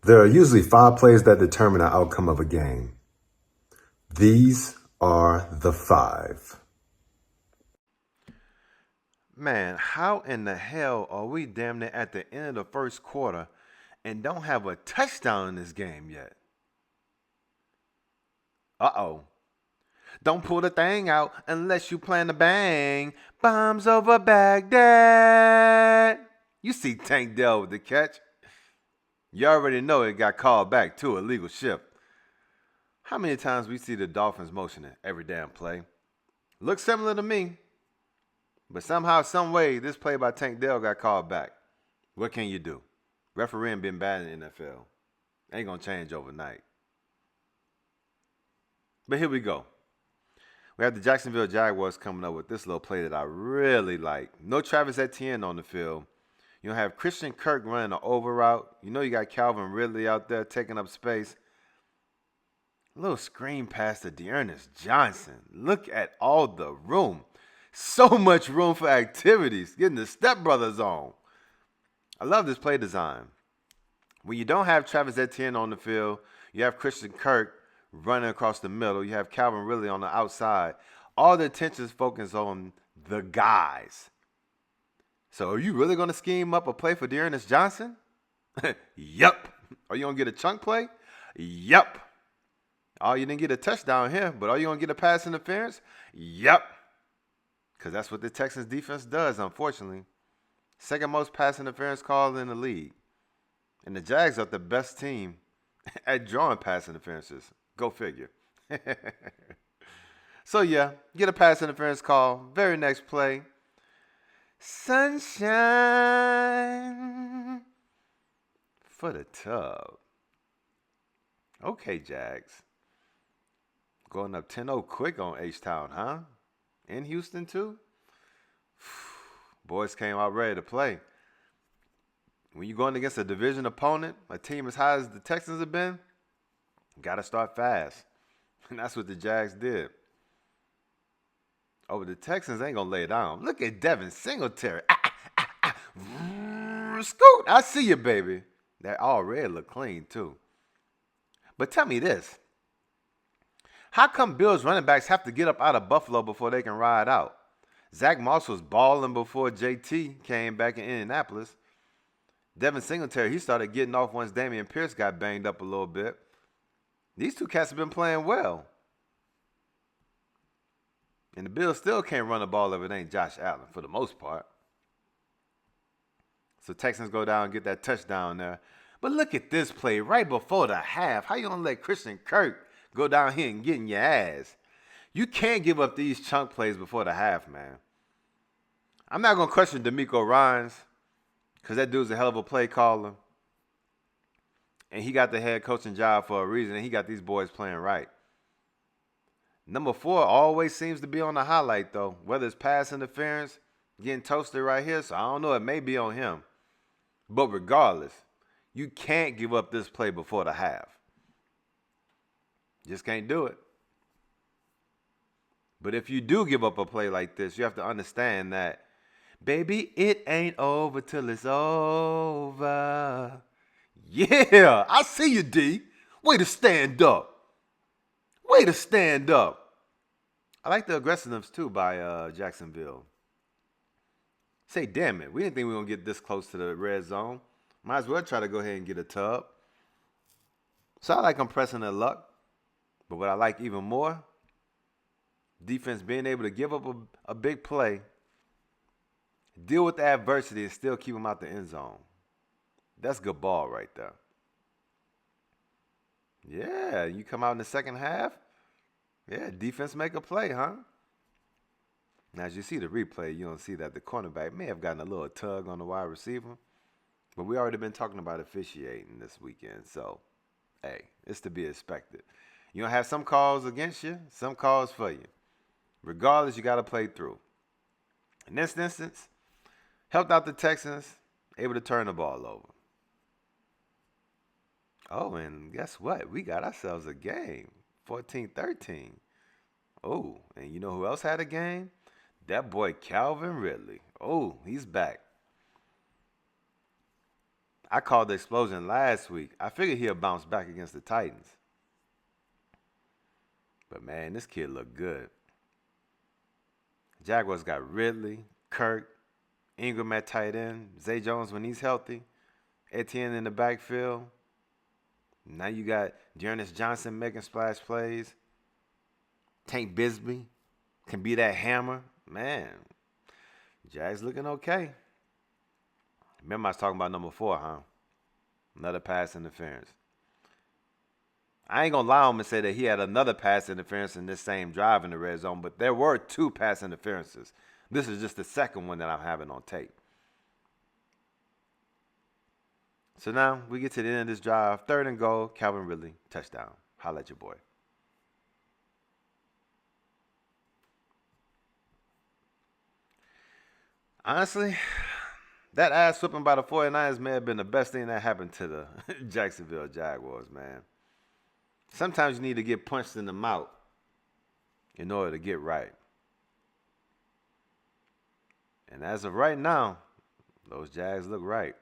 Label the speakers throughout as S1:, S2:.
S1: There are usually 5 plays that determine the outcome of a game. These are the 5.
S2: Man, how in the hell are we damn near at the end of the first quarter and don't have a touchdown in this game yet? Uh-oh. Don't pull the thing out unless you plan to bang. Bombs over Baghdad. You see Tank Dell with the catch. You already know it got called back to a legal shift. How many times we see the Dolphins motioning every damn play? Looks similar to me, but somehow, some way, this play by Tank Dell got called back. What can you do? Refereeing been bad in the NFL. Ain't gonna change overnight. But here we go. We have the Jacksonville Jaguars coming up with this little play that I really like. No Travis Etienne on the field. You don't have Christian Kirk running an over route. You know you got Calvin Ridley out there taking up space. A little screen pass to Dearness Johnson. Look at all the room. So much room for activities. Getting the stepbrothers on. I love this play design. When you don't have Travis Etienne on the field, you have Christian Kirk running across the middle. You have Calvin Ridley on the outside. All the attention is focused on the guys. So are you really going to scheme up a play for Dearness Johnson? Yup. Are you going to get a chunk play? Yup. Oh, you didn't get a touchdown here, but are you going to get a pass interference? Yup. Because that's what the Texans defense does, unfortunately. Second most pass interference call in the league. And the Jags are the best team at drawing pass interferences. Go figure. So, yeah, get a pass interference call. Very next play. Sunshine for the tub. Okay, Jags. Going up 10-0 quick on H-Town, huh? In Houston, too? Boys came out ready to play. When you're going against a division opponent, a team as high as the Texans have been, you got to start fast. And that's what the Jags did. Oh, but the Texans ain't going to lay down. Look at Devin Singletary. Scoot. I see you, baby. That already look clean, too. But tell me this. How come Bills running backs have to get up out of Buffalo before they can ride out? Zach Moss was balling before JT came back in Indianapolis. Devin Singletary, he started getting off once Dameon Pierce got banged up a little bit. These two cats have been playing well. And the Bills still can't run the ball if it ain't Josh Allen for the most part. So Texans go down and get that touchdown there. But look at this play right before the half. How you gonna let Christian Kirk go down here and get in your ass? You can't give up these chunk plays before the half, man. I'm not gonna question DeMeco Ryans because that dude's a hell of a play caller. And he got the head coaching job for a reason, and he got these boys playing right. Number 4 always seems to be on the highlight, though. Whether it's pass interference, getting toasted right here, so I don't know. It may be on him. But regardless, you can't give up this play before the half. Just can't do it. But if you do give up a play like this, you have to understand that, baby, it ain't over till it's over. Yeah, I see you, D. Way to stand up. Way to stand up. I like the aggressiveness, too, by Jacksonville. Say, damn it, we didn't think we were going to get this close to the red zone. Might as well try to go ahead and get a tub. So I like them pressing their luck. But what I like even more, defense being able to give up a big play, deal with the adversity, and still keep them out the end zone. That's good ball right there. Yeah, you come out in the second half. Yeah, defense make a play, huh? Now, as you see the replay, you don't see that the cornerback may have gotten a little tug on the wide receiver. But we already been talking about officiating this weekend. So, hey, it's to be expected. You're going to have some calls against you, some calls for you. Regardless, you got to play through. In this instance, helped out the Texans, able to turn the ball over. Oh, and guess what? We got ourselves a game, 14-13. Oh, and you know who else had a game? That boy Calvin Ridley. Oh, he's back. I called the explosion last week. I figured he'll bounce back against the Titans. But man, this kid looked good. Jaguars got Ridley, Kirk, Ingram at tight end, Zay Jones when he's healthy, Etienne in the backfield. Now you got Dearness Johnson making splash plays. Tank Bisbee can be that hammer. Man, Jags looking okay. Remember I was talking about number 4, huh? Another pass interference. I ain't going to lie on him and say that he had another pass interference in this same drive in the red zone, but there were 2 pass interferences. This is just the second one that I'm having on tape. So now we get to the end of this drive. 3rd and goal, Calvin Ridley, touchdown. Holla at your boy. Honestly, that ass whipping by the 49ers may have been the best thing that happened to the Jacksonville Jaguars, man. Sometimes you need to get punched in the mouth in order to get right. And as of right now, those Jags look right.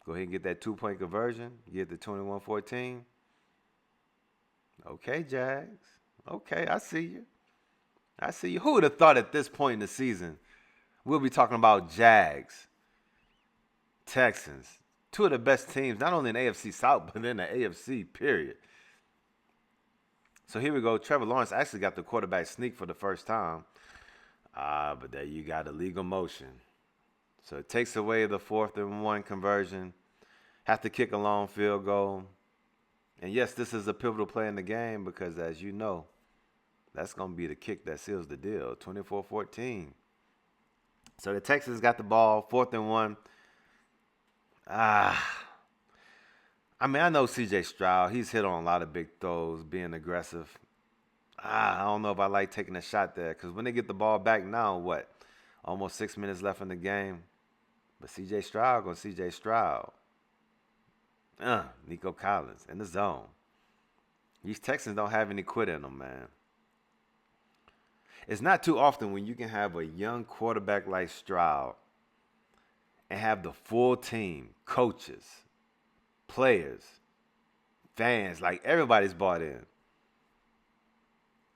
S2: Go ahead and get that 2-point conversion. Get the 21-14. Okay, Jags. Okay, I see you. I see you. Who would have thought at this point in the season we'll be talking about Jags, Texans, 2 of the best teams, not only in the AFC South, but in the AFC, period. So here we go. Trevor Lawrence actually got the quarterback sneak for the first time. But there you got illegal motion. So it takes away the 4th and 1 conversion. Have to kick a long field goal. And yes, this is a pivotal play in the game because, as you know, that's going to be the kick that seals the deal. 24-14. So the Texans got the ball, 4th and 1. I mean, I know C.J. Stroud. He's hit on a lot of big throws, being aggressive. I don't know if I like taking a shot there because when they get the ball back now, what? Almost 6 minutes left in the game. But C.J. Stroud going C.J. Stroud. Nico Collins in the zone. These Texans don't have any quit in them, man. It's not too often when you can have a young quarterback like Stroud and have the full team, coaches, players, fans, like everybody's bought in.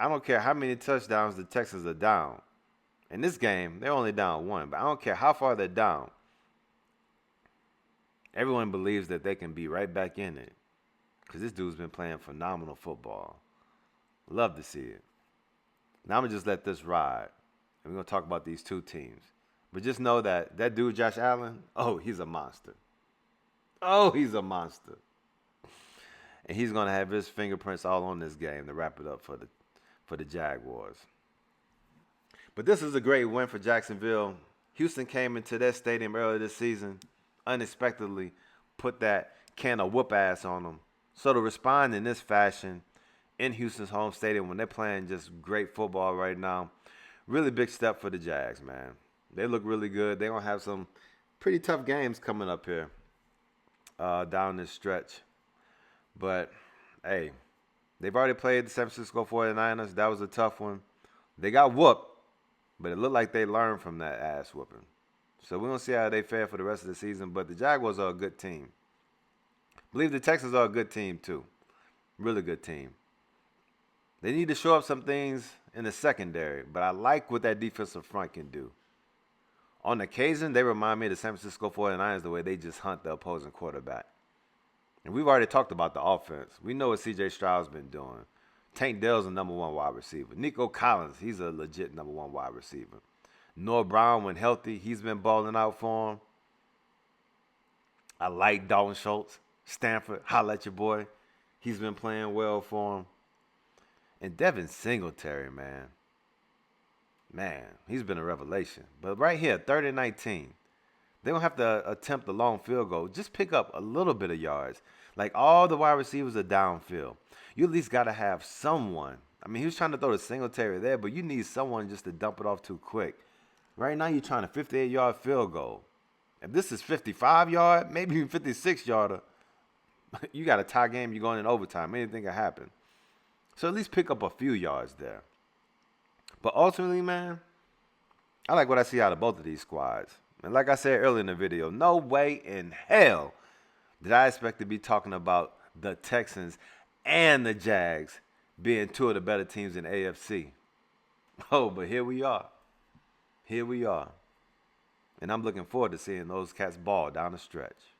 S2: I don't care how many touchdowns the Texans are down. In this game, they're only down 1, but I don't care how far they're down. Everyone believes that they can be right back in it because this dude's been playing phenomenal football. Love to see it. Now I'm going to just let this ride, and we're going to talk about these 2 teams. But just know that that dude, Josh Allen, he's a monster. He's a monster. And he's going to have his fingerprints all on this game to wrap it up for the Jaguars. But this is a great win for Jacksonville. Houston came into their stadium earlier this season, unexpectedly put that can of whoop ass on them. So to respond in this fashion in Houston's home stadium when they're playing just great football right now, really big step for the Jags, man. They look really good. They're going to have some pretty tough games coming up here down this stretch. But, hey, they've already played the San Francisco 49ers. That was a tough one. They got whooped, but it looked like they learned from that ass whooping. So we're going to see how they fare for the rest of the season. But the Jaguars are a good team. I believe the Texans are a good team, too. Really good team. They need to show up some things in the secondary, but I like what that defensive front can do. On occasion, they remind me of the San Francisco 49ers the way they just hunt the opposing quarterback. And we've already talked about the offense. We know what C.J. Stroud's been doing. Tank Dell's a number 1 wide receiver. Nico Collins, he's a legit number 1 wide receiver. Noah Brown, when healthy, he's been balling out for him. I like Dalton Schultz. Stanford, holla at your boy. He's been playing well for him. And Devin Singletary, man. Man, he's been a revelation. But right here, 3rd and 19. They don't have to attempt a long field goal. Just pick up a little bit of yards. Like all the wide receivers are downfield. You at least got to have someone. I mean, he was trying to throw the Singletary there, but you need someone just to dump it off too quick. Right now, you're trying a 58-yard field goal. If this is 55-yard, maybe even 56-yarder, you got a tie game, you're going in overtime. Anything can happen. So at least pick up a few yards there. But ultimately, man, I like what I see out of both of these squads. And like I said earlier in the video, no way in hell did I expect to be talking about the Texans and the Jags being two of the better teams in AFC. Oh, but here we are. Here we are. And I'm looking forward to seeing those cats ball down the stretch.